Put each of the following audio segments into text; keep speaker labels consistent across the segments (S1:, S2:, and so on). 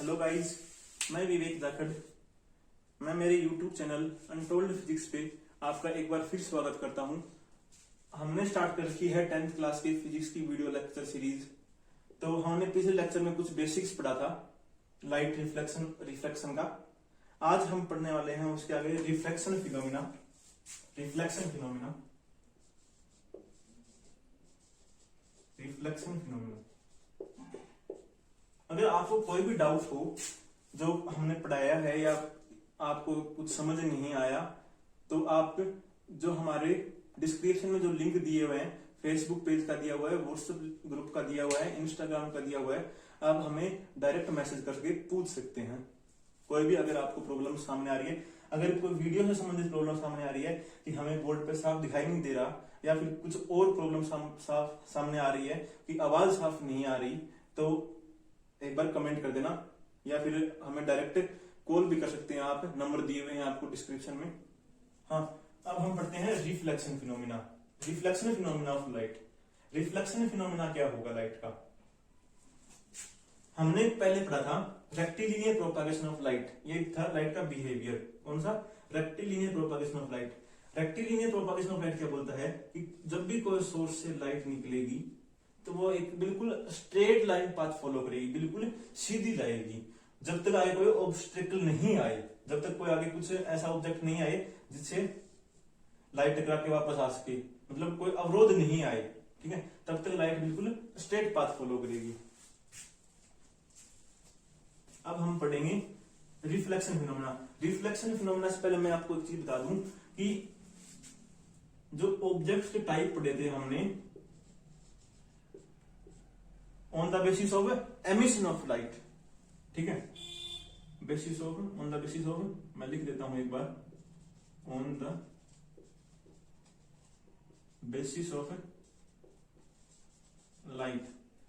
S1: Hello guys, मैं विवेक जाखड़। मैं मेरे YouTube चैनल अनटोल्ड फिजिक्स पे आपका एक बार फिर स्वागत करता हूं। हमने स्टार्ट कर रखी है 10th क्लास की फिजिक्स की वीडियो लेक्चर सीरीज। तो हमने पिछले लेक्चर में कुछ बेसिक्स पढ़ा था लाइट रिफ्लेक्शन का। आज हम पढ़ने वाले हैं उसके आगे रिफ्लेक्शन फिनोमिना। अगर आपको कोई भी डाउट हो जो हमने पढ़ाया है या आपको कुछ समझ नहीं आया तो आप जो हमारे डिस्क्रिप्शन में जो लिंक दिए हुए हैं, फेसबुक पेज का दिया हुआ है, व्हाट्सएप ग्रुप का दिया हुआ है, इंस्टाग्राम का दिया हुआ है, आप हमें डायरेक्ट मैसेज करके पूछ सकते हैं। कोई भी अगर आपको प्रॉब्लम सामने आ रही है, अगर कोई वीडियो से संबंधित प्रॉब्लम सामने आ रही है कि हमें बोर्ड पे साफ दिखाई नहीं दे रहा या फिर कुछ और प्रॉब्लम सामने आ रही है कि आवाज साफ नहीं आ रही, तो एक बार कमेंट कर देना या फिर हमें डायरेक्ट कॉल भी कर सकते हैं आप, नंबर दिए हुए हैं आपको डिस्क्रिप्शन में। हाँ, अब हम पढ़ते हैं reflection phenomena of light. Reflection phenomena क्या होगा लाइट का? हमने पहले पढ़ा था रेक्टिलिनियर प्रोपागेशन ऑफ लाइट। ये था लाइट का बिहेवियर। कौन सा? Rectilinear propagation of light. Rectilinear propagation of light क्या बोलता है कि जब भी कोई सोर्स से लाइट निकलेगी तो वो एक बिल्कुल स्ट्रेट लाइन पाथ फॉलो करेगी, बिल्कुल सीधी जाएगी, जब तक आगे कोई ऑब्स्टेकल नहीं आए, जब तक कोई आगे कुछ ऐसा ऑब्जेक्ट नहीं आए जिससे लाइट टकरा के वापस आ सके, मतलब कोई अवरोध नहीं आए, ठीक है, तब तक लाइट बिल्कुल स्ट्रेट पाथ फॉलो करेगी। अब हम पढ़ेंगे रिफ्लेक्शन फिनोमेना। रिफ्लेक्शन फिनोमेना से पहले मैं आपको एक चीज बता दूं कि जो ऑब्जेक्ट्स के टाइप पढ़े थे हमने on the basis of emission of light, ठीक है, ऑन द बेसिस ऑफ, मैं लिख देता हूं एक बार, on the basis of light.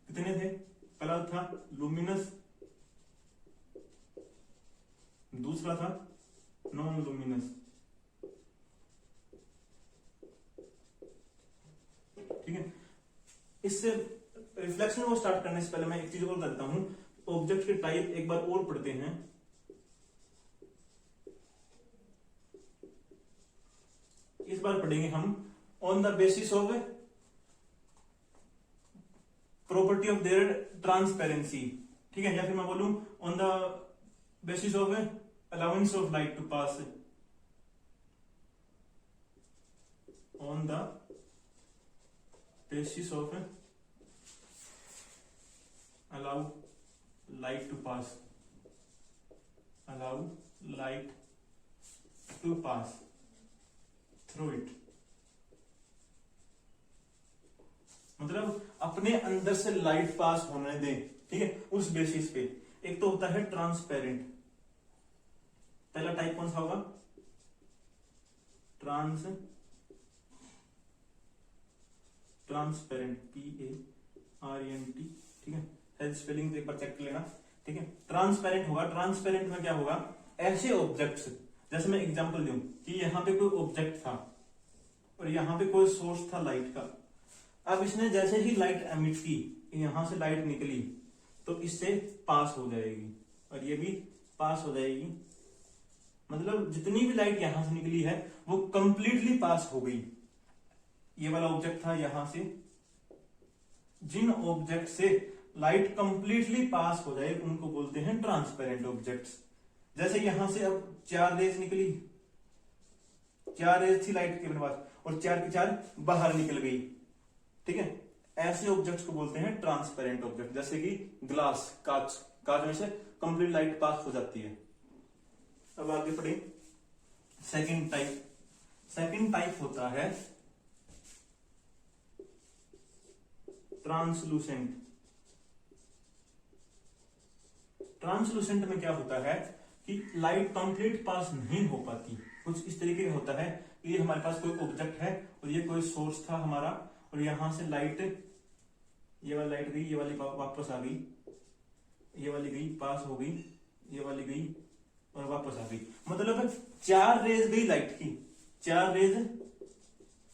S1: कितने थे? पहला था लुमिनस, दूसरा था नॉन लुमिनस, ठीक है। इससे रिफ्लेक्शन को स्टार्ट करने से पहले मैं एक चीज और करता हूं, ऑब्जेक्ट के टाइप एक बार और पढ़ते हैं। इस बार पढ़ेंगे हम on the basis of property of their transparency, ठीक है, या फिर मैं बोलूं on the basis of allowance of light to pass, on the basis of allow light to pass through it, मतलब अपने अंदर से लाइट पास होने दें, ठीक है, उस बेसिस पे। एक तो होता है ट्रांसपेरेंट। पहला टाइप कौन सा होगा? ट्रांसपेरेंट, PARENT, ठीक है, स्पेलिंग एक बार चेक कर लेना, ठीक है। ट्रांसपेरेंट होगा। ट्रांसपेरेंट में क्या होगा? ऐसे ऑब्जेक्ट्स, जैसे मैं एग्जांपल दूं कि यहां पे कोई ऑब्जेक्ट था और यहां पे कोई सोर्स था लाइट का। अब इसने जैसे ही लाइट एमिट की, यहां से लाइट निकली तो इससे पास हो जाएगी और ये भी पास हो जाएगी, मतलब जितनी भी लाइट यहां से निकली है वो कंप्लीटली पास हो गई। ये वाला ऑब्जेक्ट था, यहां से जिन ऑब्जेक्ट से लाइट कंप्लीटली पास हो जाए उनको बोलते हैं ट्रांसपेरेंट ऑब्जेक्ट्स। जैसे यहां से अब 4 रेज निकली, 4 रेज थी लाइट के अपने पास और 4 की 4 बाहर निकल गई, ठीक है, ऐसे ऑब्जेक्ट्स को बोलते हैं ट्रांसपेरेंट ऑब्जेक्ट। जैसे कि ग्लास, कांच में से कंप्लीट लाइट पास हो जाती है। अब आगे पढ़े सेकंड टाइप होता है ट्रांसलूसेंट। ट्रांसलूसेंट में क्या होता है कि लाइट कंप्लीट पास नहीं हो पाती। कुछ इस तरीके का होता है कि ये हमारे पास कोई ऑब्जेक्ट है और ये कोई सोर्स था हमारा, और यहां से लाइट, ये वाली लाइट गई, ये वाली वापस आ गई, ये वाली गई, पास हो गई, ये वाली गई और वापस आ गई, मतलब 4 रेज गई लाइट की, 4 रेज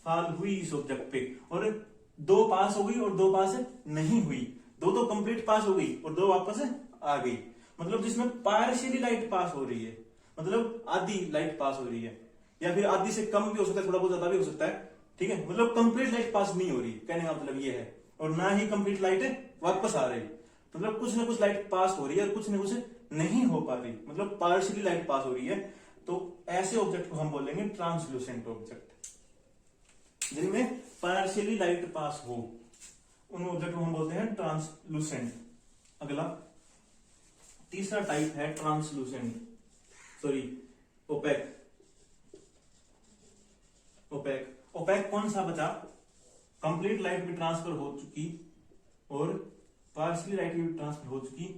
S1: फॉल हुई इस ऑब्जेक्ट पे और 2 पास हो गई और 2 पास नहीं हुई, 2 तो कंप्लीट पास हो गई और 2 वापस आ गई। मतलब जिसमें पार्शियली लाइट पास हो रही है, मतलब आधी लाइट पास हो रही है, या फिर आधी से कम भी हो सकता है, थोड़ा बहुत ज्यादा भी हो सकता है, ठीक है। मतलब कंप्लीट लाइट पास नहीं हो रही, कहने का मतलब ये है, और ना ही कंप्लीट लाइट वापस आ रही, मतलब कुछ ना कुछ लाइट पास हो रही है और कुछ ना कुछ नहीं हो पा रही, मतलब पार्शियली लाइट पास हो रही है। तो ऐसे ऑब्जेक्ट को हम बोलेंगे ट्रांसलूसेंट ऑब्जेक्ट। जिनमें पार्शियली लाइट पास हो उन ऑब्जेक्ट को हम बोलते हैं ट्रांसलूसेंट। अगला तीसरा टाइप है translucent, sorry opaque. Opaque, opaque कौन सा बचा? कंप्लीट लाइट भी ट्रांसफर हो चुकी और पार्शियली लाइट भी ट्रांसफर हो चुकी।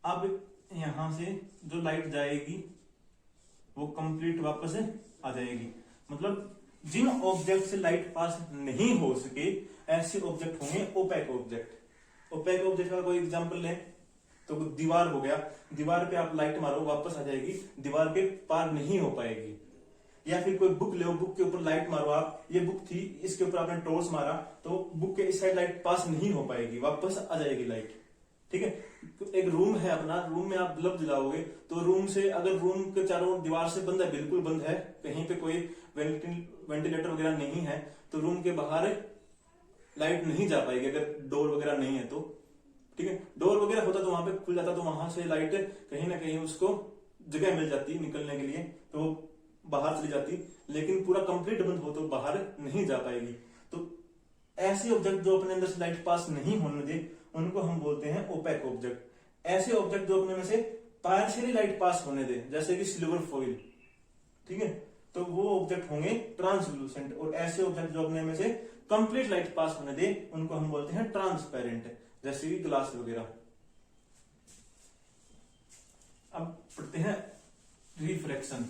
S1: अब यहां से जो लाइट जाएगी वो कंप्लीट वापस आ जाएगी। मतलब जिन ऑब्जेक्ट से लाइट पास नहीं हो सके ऐसे ऑब्जेक्ट होंगे ओपेक ऑब्जेक्ट। ओपेक ऑब्जेक्ट का कोई एग्जांपल लें तो दीवार हो गया, दीवार पे आप लाइट मारो वापस आ जाएगी, दीवार के पार नहीं हो पाएगी। या फिर कोई बुक ले, बुक के ऊपर लाइट मारो आप, ये बुक थी, इसके ऊपर आपने टॉर्च मारा तो बुक के इस साइड लाइट पास नहीं हो पाएगी, वापस आ जाएगी लाइट, ठीक है। तो एक रूम है अपना, रूम में आप बल्ब जलाओगे तो रूम से, अगर रूम के चारों दीवार से बंद है, बिल्कुल बंद है, कहीं पे कोई वेंटिलेटर वगैरह नहीं है, तो रूम के बाहर लाइट नहीं जा पाएगी अगर डोर वगैरह नहीं है तो, ठीक है। डोर वगैरह होता तो वहां पे खुल जाता, तो वहां से लाइट कहीं ना कहीं उसको जगह मिल जाती निकलने के लिए, तो बाहर चली जाती, लेकिन पूरा कंप्लीट बंद हो तो बाहर नहीं जा पाएगी। तो ऐसे ऑब्जेक्ट जो अपने अंदर से लाइट पास नहीं होने दे उनको हम बोलते हैं ओपेक ऑब्जेक्ट। ऐसे ऑब्जेक्ट जो अपने में से पार्शियली लाइट पास होने दे, जैसे कि सिल्वर फॉइल, ठीक है, तो वो ऑब्जेक्ट होंगे ट्रांसलूसेंट। और ऐसे ऑब्जेक्ट जो अपने में से कंप्लीट लाइट पास होने दे उनको हम बोलते हैं ट्रांसपेरेंट, जैसे कि ग्लास वगैरह। अब पढ़ते हैं refraction.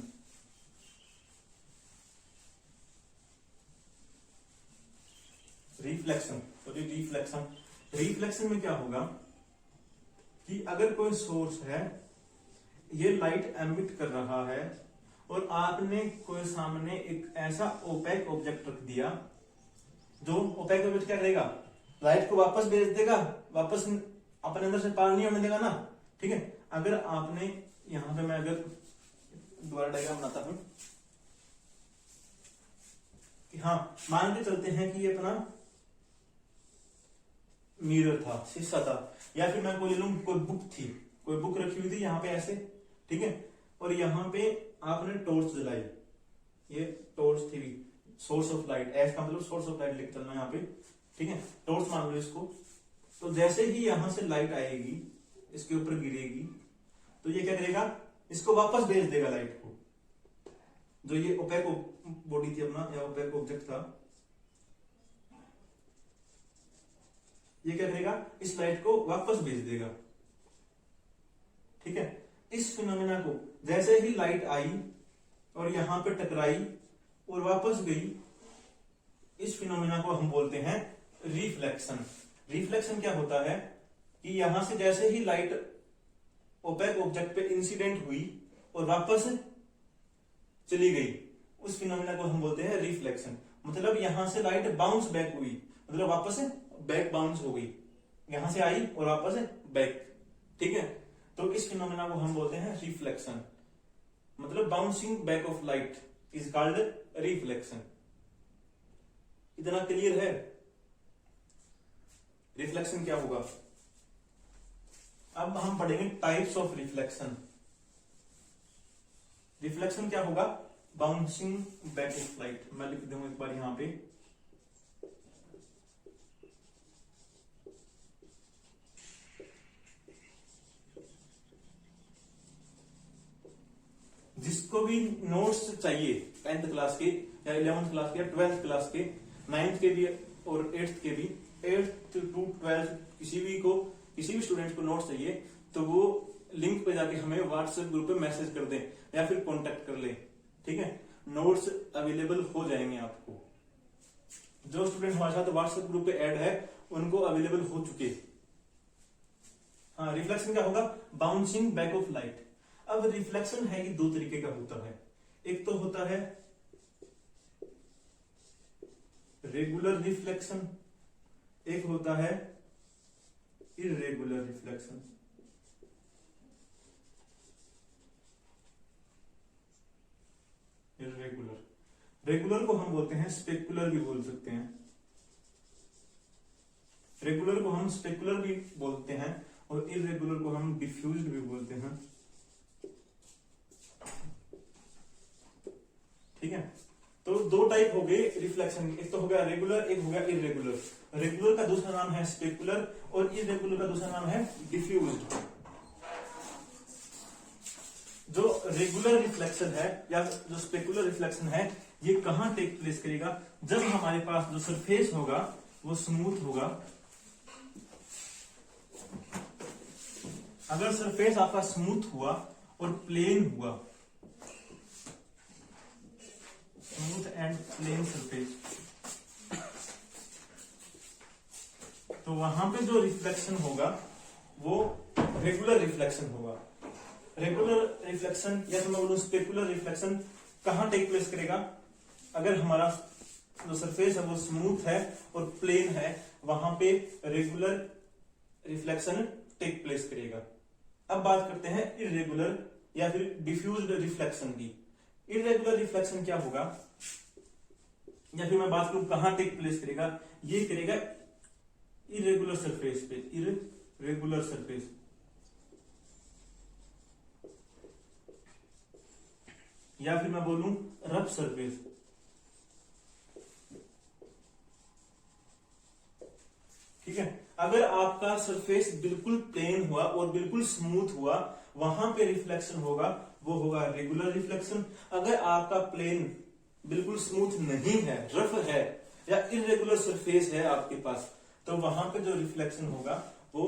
S1: Reflection, sorry reflection. Reflection में क्या होगा कि अगर कोई सोर्स है, ये लाइट एमिट कर रहा है और आपने कोई सामने एक ऐसा ओपेक ऑब्जेक्ट रख दिया, जो ओपेक ऑब्जेक्ट क्या करेगा, लाइट को वापस भेज देगा, वापस अपने अंदर से पार नहीं होने देगा ना, ठीक है। अगर आपने यहां पे, मैं अगर दोबारा डायग्राम बनाता हूं कि हाँ, मान के चलते हैं कि ये अपना मिरर था, शीशा था, या फिर मैं कोई ले लूं, कोई बुक थी, कोई बुक रखी हुई थी यहाँ पे ऐसे, ठीक है, और यहाँ पे आपने टॉर्च जलाई, ये टॉर्च थी, सोर्स ऑफ लाइट, एस का मतलब सोर्स ऑफ लाइट लिख चलना यहाँ पे, ठीक है, टॉर्च मान लो इसको। तो जैसे ही यहां से लाइट आएगी, इसके ऊपर गिरेगी, तो ये क्या करेगा, इसको वापस भेज देगा लाइट को। जो ये ओपेक बॉडी थी अपना, या ओपेक ऑब्जेक्ट था, ये क्या करेगा, इस लाइट को वापस भेज देगा, ठीक है। इस फिनोमेना को जैसे ही लाइट आई और यहां पे टकराई और वापस गई, इस फिनोमेना को हम बोलते हैं रिफ्लेक्शन। रिफ्लेक्शन क्या होता है कि यहां से जैसे ही लाइट ओपेक ऑब्जेक्ट पे इंसिडेंट हुई और वापस चली गई, उस फिनोमेना को हम बोलते हैं रिफ्लेक्शन। मतलब यहां से लाइट बाउंस बैक हुई, मतलब वापस बैक बाउंस हो गई, यहां से आई और वापस बैक, ठीक है। तो इस फिनोमेना को हम बोलते हैं रिफ्लेक्शन। मतलब bouncing back of light is called reflection. इतना क्लियर है? रिफ्लेक्शन क्या होगा। अब हम पढ़ेंगे टाइप्स ऑफ रिफ्लेक्शन। रिफ्लेक्शन क्या होगा, बाउंसिंग बैक ऑफ लाइट। मैं लिख दूंगा एक बार यहां पे, जिसको भी नोट्स चाहिए 10th क्लास के या 11th क्लास के या 12th क्लास के, 9th के भी और 8th के भी, 8th to 12th किसी भी स्टूडेंट को नोट्स चाहिए तो वो लिंक पे जाके हमें व्हाट्सएप ग्रुप पे मैसेज कर दें या फिर कांटेक्ट कर ले, ठीक है। नोट्स अवेलेबल हो जाएंगे आपको। जो स्टूडेंट हमारे साथ व्हाट्सएप ग्रुप पे ऐड है उनको अवेलेबल हो चुके। हाँ, रिफ्लेक्शन क्या होगा, बाउंसिंग बैक ऑफ लाइट। अब रिफ्लेक्शन है कि दो तरीके का होता है। एक तो होता है रेगुलर रिफ्लेक्शन, एक होता है इरेगुलर रिफ्लेक्शन। रेगुलर को हम बोलते हैं स्पेकुलर भी बोल सकते हैं, रेगुलर को हम स्पेकुलर भी बोलते हैं और इरेगुलर को हम डिफ्यूज्ड भी बोलते हैं। ठीक है, तो दो टाइप हो गए रिफ्लेक्शन, एक तो हो गया रेगुलर, एक हो गया इरेगुलर। रेगुलर का दूसरा नाम है स्पेकुलर और इरेगुलर का दूसरा नाम है डिफ्यूज्ड। जो रेगुलर रिफ्लेक्शन है या जो स्पेकुलर रिफ्लेक्शन है, ये कहां टेक प्लेस करेगा? जब हमारे पास जो सरफेस होगा वो स्मूथ होगा। अगर सरफेस आपका स्मूथ हुआ और प्लेन हुआ, स्मूथ एंड प्लेन सरफेस, तो वहां पे जो रिफ्लेक्शन होगा वो रेगुलर रिफ्लेक्शन होगा। रेगुलर रिफ्लेक्शन या तो मैं बोलूं स्पेकुलर रिफ्लेक्शन कहां टेक प्लेस करेगा? अगर हमारा जो सरफेस है वो स्मूथ है और प्लेन है, वहां पे रेगुलर रिफ्लेक्शन टेक प्लेस करेगा। अब बात करते हैं इरेगुलर या फिर डिफ्यूज्ड रिफ्लेक्शन की। इरेगुलर रिफ्लेक्शन क्या होगा, या फिर मैं बात करूं कहां टेक प्लेस करेगा? ये करेगा इरेगुलर सरफेस पे, इरेगुलर सरफेस। या फिर मैं बोलूं रफ सरफेस। ठीक है, अगर आपका सरफेस बिल्कुल प्लेन हुआ और बिल्कुल स्मूथ हुआ, वहां पे रिफ्लेक्शन होगा वो होगा रेगुलर रिफ्लेक्शन। अगर आपका प्लेन बिल्कुल स्मूथ नहीं है, रफ है या इरेगुलर सरफेस है आपके पास, तो वहां पे जो रिफ्लेक्शन होगा वो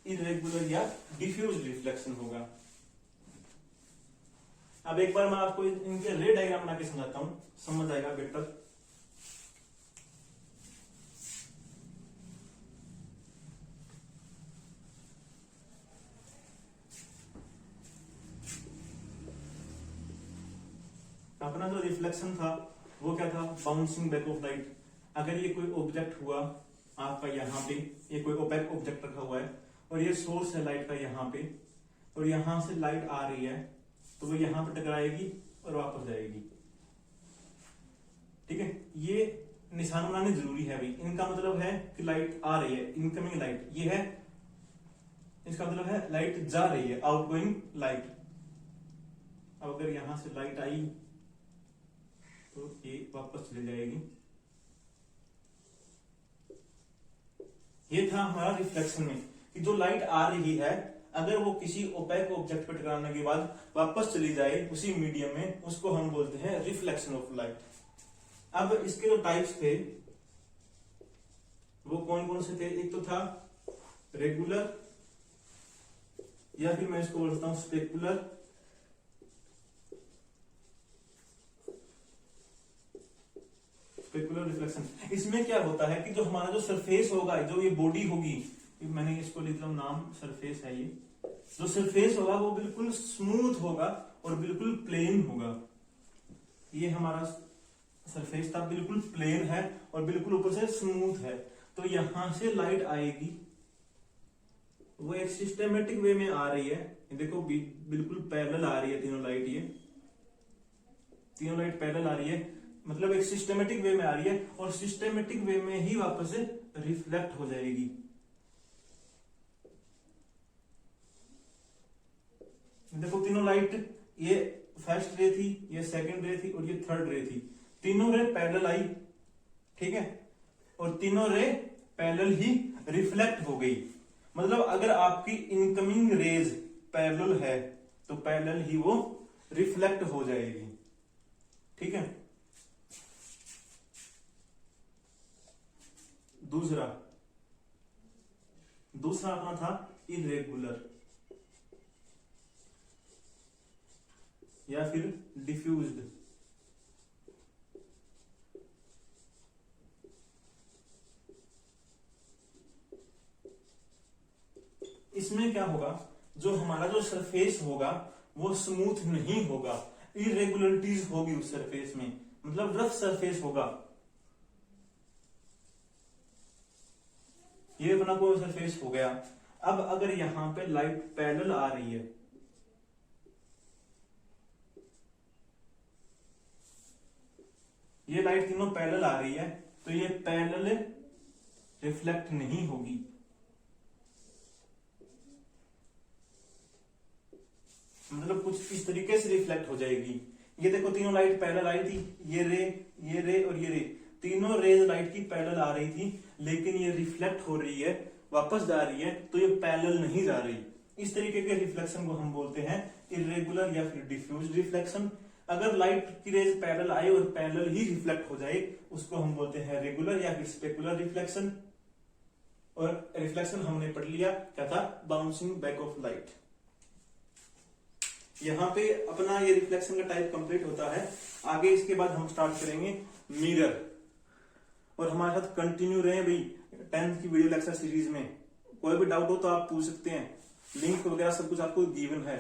S1: इरेगुलर या डिफ्यूज रिफ्लेक्शन होगा। अब एक बार मैं आपको इनके रे डायग्राम बना के समझाता हूं, समझ आएगा बेटर। अपना जो रिफ्लेक्शन था वो क्या था? Bouncing back of light. अगर ये कोई ऑब्जेक्ट हुआ आपका यहाँ पे, ये कोई ओपेक ऑब्जेक्ट रखा हुआ है और ये सोर्स है लाइट का यहाँ पे, और यहां से लाइट आ रही है तो वो यहां पे टकराएगी और वापस जाएगी। ठीक है, ये निशान बनाने जरूरी है भाई। इनका मतलब है कि लाइट आ रही है, इनकमिंग लाइट ये है, इसका मतलब है लाइट जा रही है, आउटगोइंग लाइट। अब अगर यहां से लाइट आई तो ये वापस चली जाएगी। ये था हमारा रिफ्लेक्शन में कि जो लाइट आ रही है, अगर वो किसी ओपेक ऑब्जेक्ट पर टकराने के बाद वापस चली जाए उसी मीडियम में, उसको हम बोलते हैं रिफ्लेक्शन ऑफ लाइट। अब इसके जो टाइप्स थे वो कौन कौन से थे? एक तो था रेगुलर, या फिर मैं इसको बोलता हूं स्पेकुलर, स्पेकुलर रिफ्लेक्शन। इसमें क्या होता है कि जो हमारा जो सरफेस होगा, जो ये बॉडी होगी, मैंने इसको लिख रहा हूं नाम, सरफेस है ये, जो सरफेस होगा वो बिल्कुल स्मूथ होगा और बिल्कुल प्लेन होगा। ये हमारा सरफेस था, बिल्कुल प्लेन है और बिल्कुल ऊपर से स्मूथ है। तो यहां से लाइट आएगी, वो एक सिस्टमेटिक वे में आ रही है। देखो बिल्कुल पैरेलल आ रही है तीनों लाइट, ये तीनों लाइट पैरेलल आ रही है, मतलब एक सिस्टमेटिक वे में आ रही है और सिस्टमेटिक वे में ही वापस से रिफ्लेक्ट हो जाएगी। देखो तीनों लाइट, ये फर्स्ट रे थी, ये सेकंड रे थी और ये थर्ड रे थी, तीनों रे पैरेलल आई। ठीक है, और तीनों रे पैरेलल ही रिफ्लेक्ट हो गई। मतलब अगर आपकी इनकमिंग रेज पैरेलल है तो पैरेलल ही वो रिफ्लेक्ट हो जाएगी। ठीक है, दूसरा अपना था इरेगुलर या फिर डिफ्यूज्ड। इसमें क्या होगा, जो हमारा जो सरफेस होगा वो स्मूथ नहीं होगा, इरेगुलरिटीज होगी उस सरफेस में, मतलब रफ सरफेस होगा। ये अपना कोई सरफेस हो गया। अब अगर यहां पे लाइट पैरेलल आ रही है, ये लाइट तीनों पैरेलल आ रही है, तो ये पैरेलल रिफ्लेक्ट नहीं होगी। मतलब कुछ इस तरीके से रिफ्लेक्ट हो जाएगी। ये देखो तीनों लाइट पैरेलल आई थी, ये रे और ये रे, तीनों रेज लाइट की पैरेलल आ रही थी, लेकिन ये रिफ्लेक्ट हो रही है, वापस जा रही है, तो ये पैरेलल नहीं जा रही। इस तरीके के रिफ्लेक्शन को हम बोलते हैं इरेगुलर या फिर डिफ्यूज रिफ्लेक्शन। अगर लाइट की रेज पैरेलल आए और पैरेलल ही रिफ्लेक्ट हो जाए, उसको हम बोलते हैं रेगुलर या फिर स्पेकुलर रिफ्लेक्शन। और रिफ्लेक्शन हमने पढ़ लिया क्या था, बाउंसिंग बैक ऑफ लाइट। यहाँ पे अपना ये रिफ्लेक्शन का टाइप कंप्लीट होता है। आगे इसके बाद हम स्टार्ट करेंगे मिरर। और हमारे साथ कंटिन्यू रहे भाई 10th की वीडियो लेक्चर सीरीज में। कोई भी डाउट हो तो आप पूछ सकते हैं, लिंक वगैरह सब कुछ आपको गिवन है।